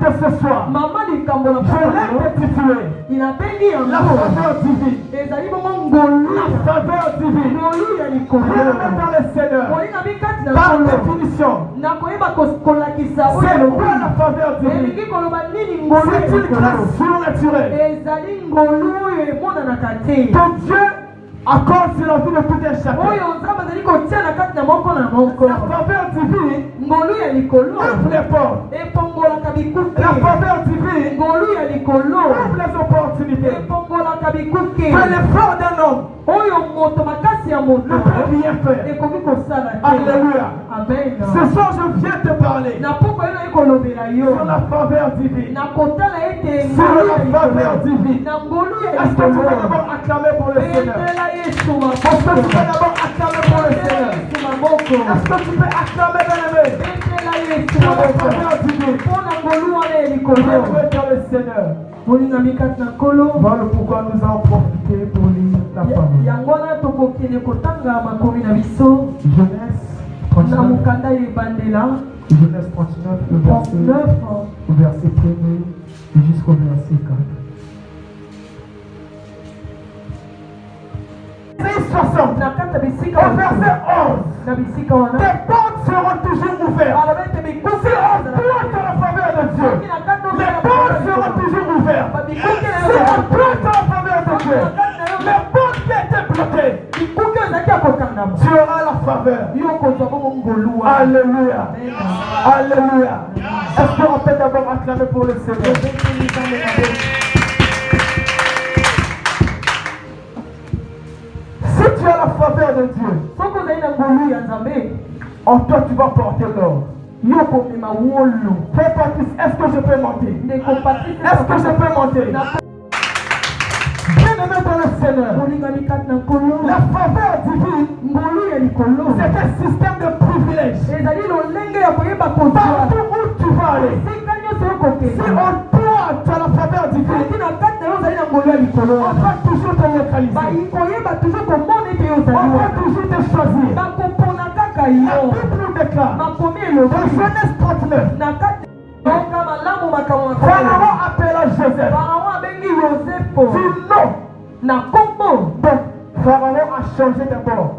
que ce soit, je l'ai intitulé la faveur divine. La faveur divine. Bien dans le Seigneur. Par définition, c'est quoi la faveur divine? C'est une grâce surnaturelle que Dieu accorde sur la vie de tout un chacun. La faveur divine ouvre les portes. La faveur divine ouvre les opportunités. Que l'effort d'un homme ne peut rien faire. Alléluia. Ce soir, je viens te parler sur la faveur divine. Sur la faveur divine. Est-ce que tu vas d'abord acclamer pour le Seigneur? Est-ce que tu peux d'abord acclamer pour le Seigneur? Est-ce que tu peux acclamer dans les mains? Sur la faveur divine. Acclamer dans le Seigneur. Voilà pourquoi nous avons profité pour lire la parole. Genèse 39, le verset 1er jusqu'au verset 4. Verset 60, au verset 11, tes portes seront toujours ouvertes. Si on plante la faveur de Dieu, les portes seront toujours ouvertes. Si on plante la faveur de Dieu, les portes qui étaient bloquées, tu auras la faveur. Alléluia. Alléluia. Est-ce qu'on peut d'abord acclamer pour le Seigneur? Si tu as la faveur de Dieu, en toi tu vas porter l'or. Fais partie. Est-ce que je peux monter? Est-ce que je peux monter? Bien-aimé dans le Seigneur, la faveur divine, c'est un système de privilèges. Partout où tu vas aller, si en toi tu as la faveur divine, on va toujours te localiser. On va toujours te choisir. La Bible nous déclare dans Genèse 39, Pharaon appela Joseph. Dit non. Donc, Pharaon a changé d'abord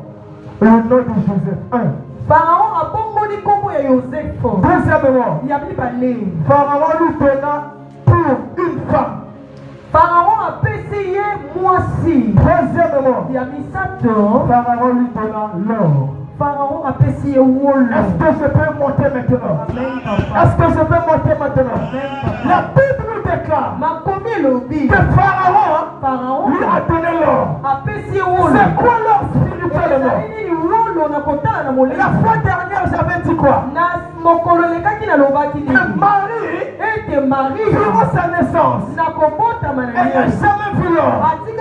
le nom de Joseph. Pharaon a bomboni kombo ya Joseph. Deuxièmement, Pharaon lui donna pour une femme. Pharaon a payé moisi. Troisièmement, Pharaon lui donna l'or. Pharaon a payé wol. Est-ce que je peux monter maintenant? Est-ce que je peux monter maintenant? La Bible nous déclare que Pharaon lui a donné l'or. C'est quoi l'or spirituellement? La fois dernière, j'avais dit quoi? Que Marie, durant sa naissance, elle n'a jamais vu l'or. À cause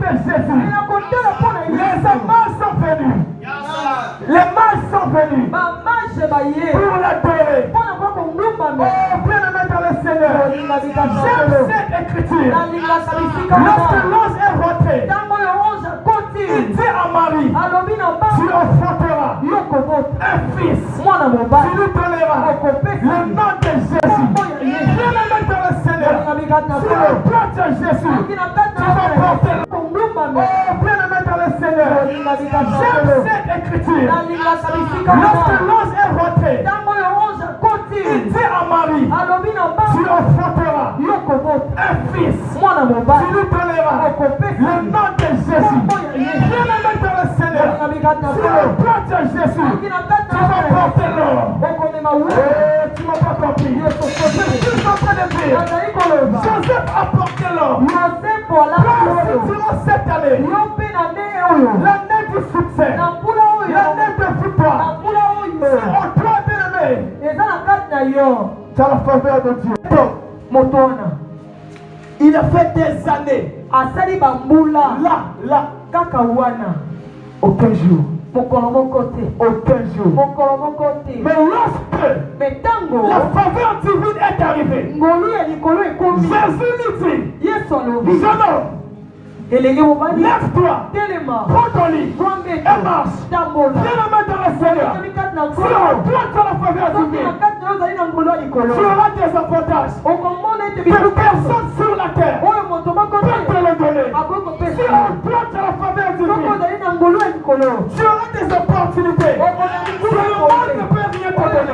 de Jésus, les mâles sont venus. Les mâles sont venus pour l'adorer. Oh, bien-aimé dans le Seigneur, j'aime cette écriture. Lorsque l'ange est rentré, il dit à Marie, tu enfanteras un fils. Tu lui donneras le nom de Jésus. Bien-aimé dans le Seigneur, si le nom de Jésus, tu vas porter le nom. Oh, bien-aimé dans le Seigneur, j'aime cette écriture. Lorsque l'ange est rentré, il dit à Marie, tu enfanteras un fils. Tu lui donneras le nom de Jésus. Bien-aimé dans le Seigneur, si le nom de Jésus, tu vas porter l'or. Tu m'as pas compris. Je suis en train de dire, Joseph a porté l'or. Durant cette année, l'année du succès, l'année de victoire, c'est en toi, bien-aimé. Tu as la faveur de Dieu. Il a fait des années. Là, aucun jour. Aucun jour. Mais lorsque la faveur divine est arrivée, Jésus lui dit, jeune homme, Lève-toi. Prends ton lit. Et marche. Viens la main dans le Seigneur. Si on doit dans la faveur divine, tu auras des avantages que personne sur la terre peut te le donner. Si on doit dans la faveur divine, tu auras des opportunités que le monde ne peut rien te donner.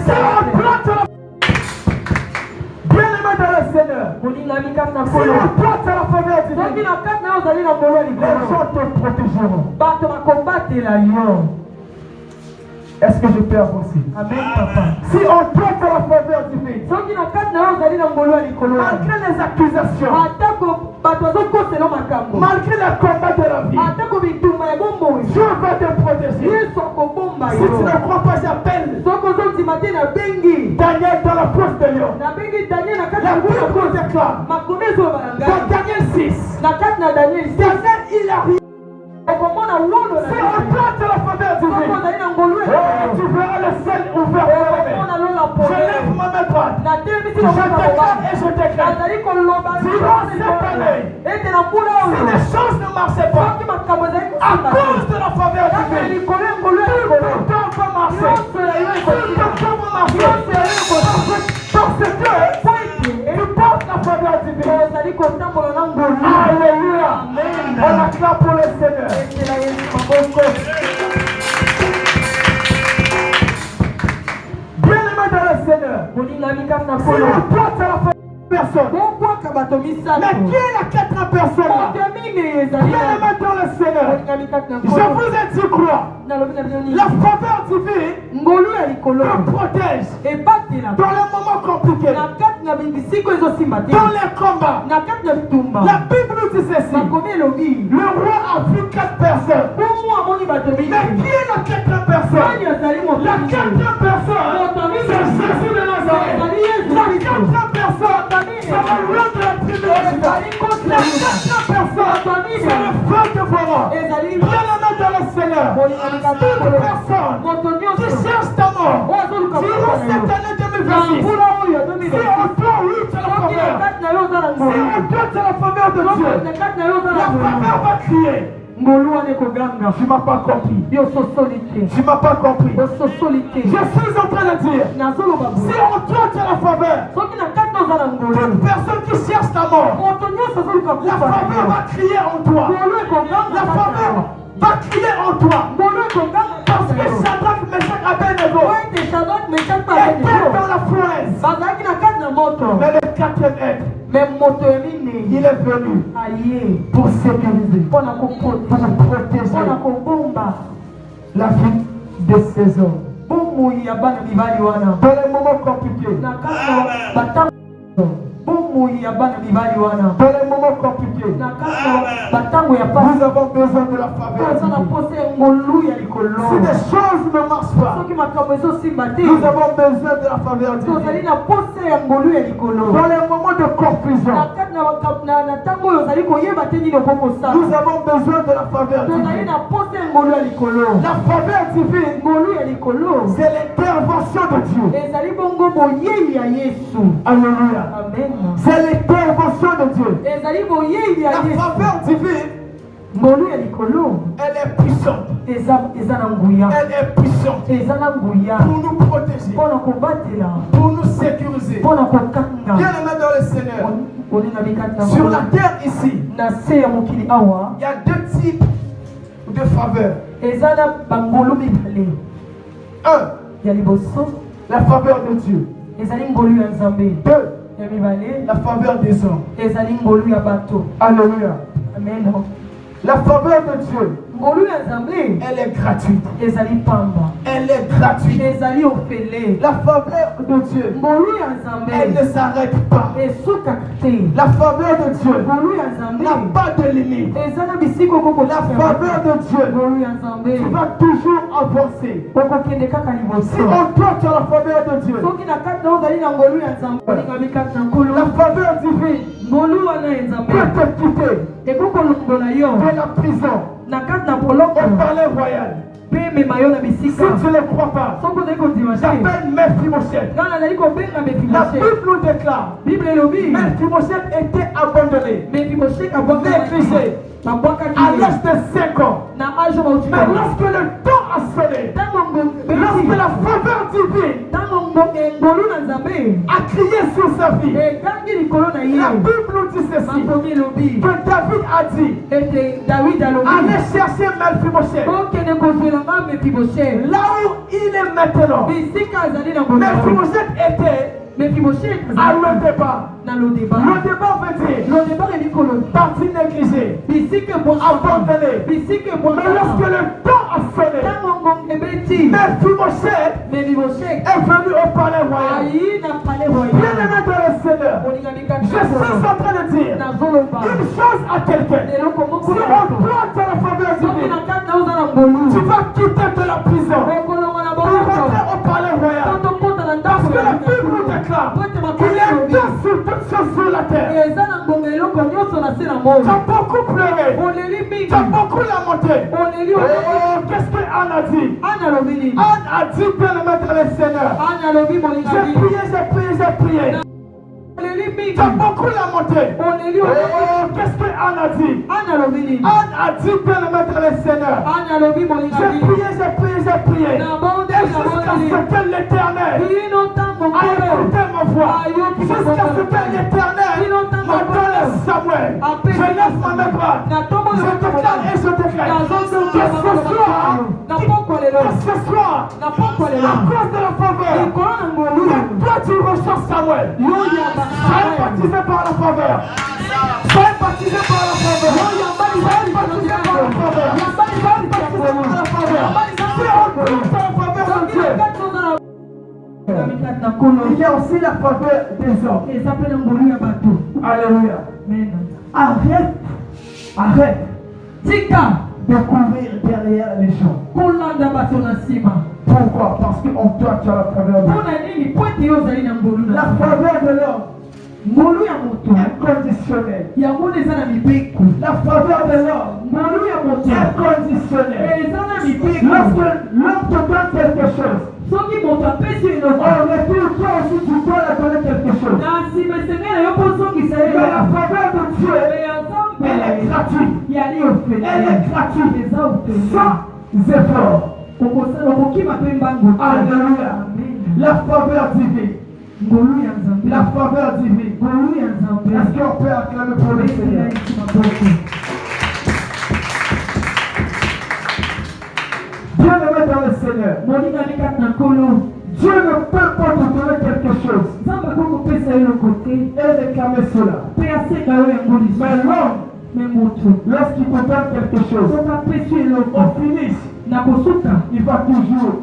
Si on doit dans la bien-aimé dans le Seigneur, si on doit dans la faveur divine, les gens te protégeront. Est-ce que je peux avancer? Amen, papa. Si on doit dans la faveur divine, malgré les accusations, malgré le combat de la vie, Dieu va te protéger. Si tu ne crois pas, j'appelle Daniel dans la fosse de lion. La Bible déclare dans Daniel 6, Daniel il arrive. Si on doit de la faveur divine, tu verras le ciel ouvert. Je lève ma main droite. Je déclare et je déclare. Durant cette année, si les choses ne marchaient pas, à cause de la faveur divine, tout le temps va marcher. Tout le temps va marcher. Parce que tu portes la faveur divine. Alléluia. On acclame pour le Seigneur. Bien-aimé dans le Seigneur, si on porte la faveur personne. Mais qui est la quatrième personne là? Bien-aimé dans le Seigneur, je vous ai dit quoi? La faveur divine te protège dans les moments compliqués, dans les combats. La Bible nous dit ceci: le roi a vu 4 personnes. Mais qui est la quatrième personne? La quatrième personne, c'est Jésus de Nazareth. La quatrième personne, c'est le roi de la tribu de Juda. La quatrième personne, c'est le feu de Pharaon. Bien-aimé dans le Seigneur, toute personne qui cherche ta mort durant cette année 2026, si on doit lutter la faveur, si on doit la faveur de Dieu, la faveur va crier. Tu ne m'as pas compris. Tu ne m'as pas compris. Je suis en train de dire, si on doit la faveur, toute personne qui cherche ta mort, la faveur va crier en toi. La faveur va crier en toi. Parce que Shadrach, Meshach, Abednego étaient dans la fournaise. Mais le quatrième être, il est venu pour sécuriser, pour protéger la vie de ces hommes. Dans les moments compliqués, dans les moments compliqués, nous avons besoin de la faveur. Si des choses ne marchent pas, nous avons besoin de la faveur. Dans les moments de confusion, nous avons besoin de la faveur divine. La faveur divine, c'est l'intervention de Dieu. Alléluia. C'est l'intervention de Dieu. La faveur divine, elle est puissante. Elle est puissante pour nous protéger, pour nous sécuriser. Bien-aimé dans le Seigneur, sur la terre ici, il y a 2 types de faveurs. La faveur de Dieu. 2. La faveur des hommes. Alléluia. Amen. La faveur de Dieu, elle est gratuite. Elle est gratuite. La faveur de Dieu, elle ne s'arrête pas. La faveur de Dieu n'a pas de limite. La faveur de Dieu, tu vas toujours avancer. Si on doit sur la faveur de Dieu, la faveur divine peut te quitter de la prison au palais royal. Si tu ne crois pas, j'appelle Mephibosheth. La Bible nous déclare Mephibosheth était abandonné, négligé à l'âge de 5 ans. Mais lorsque le temps a sonné, lorsque la faveur divine a crié sur sa vie, la Bible nous dit ceci, que David a dit, allez chercher Mephibosheth là où il est maintenant. Mephibosheth était à Lo-Débar. Lo-Débar veut dire partie négligée, abandonnée. Mais lorsque le temps a sonné, Mephibosheth est venu au palais royal. Bien-aimé dans le Seigneur, je suis en train de dire une chose à quelqu'un. Si on plante la faveur divine, tu vas quitter de la prison pour rentrer au palais royal. Parce que la Bible nous déclare qu'il y a Dieu sur toutes choses sur la terre. Tu as beaucoup pleuré, tu as beaucoup lamenté. Qu'est-ce que Anne a dit? Anne a dit, bien-aimé dans le Seigneur, j'ai prié. Tu as beaucoup lamenté. Qu'est-ce que Anne a dit? Anne a dit, bien-aimé dans le Seigneur, j'ai prié. Et jusqu'à ce que l'Éternel a écouté ma voix, jusqu'à ce que l'Éternel m'a donné Samuel. Je lève ma main droite, je déclare et je déclare que ce soir, à cause de la faveur, toi tu recherches Samuel. Soyez baptisé par la faveur. Soyez baptisé par la faveur. Soyez baptisé par la faveur. Soyez baptisé par la faveur. C'est en plus de la faveur de Dieu. Il y a aussi la faveur des hommes. Alléluia. Arrête de courir derrière les gens. Pourquoi? Parce que en toi tu as la faveur de Dieu. La faveur de l'homme est conditionnelle. La faveur de l'homme est conditionnelle. Lorsque l'homme te donne quelque chose, en retour, toi aussi tu dois la donner quelque chose. Mais la faveur de Dieu, elle est gratuite. Elle est gratuite. Sans effort. Alléluia. La faveur divine. La faveur divine. Est-ce qu'on peut acclamer pour le Seigneur? Bien-aimé dans le Seigneur, Dieu ne peut pas te donner quelque chose et réclamer cela. Mais l'homme, lorsqu'il te donne quelque chose, au finish, il va toujours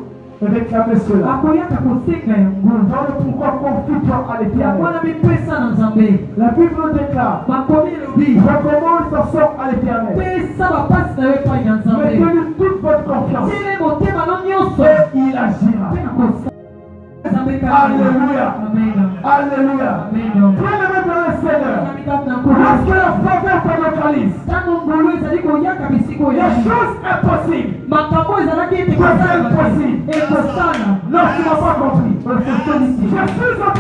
réclamer cela. Voilà pourquoi confie-toi à l'Éternel. La Bible nous déclare, recommande ta sorte à l'Éternel. Mettez-lui toute votre confiance et il agira. Alléluia. Alléluia. Bien-aimé dans le Seigneur, lorsque la faveur te localise, les choses impossibles deviennent possibles. Non, tu n'as pas compris. Je suis en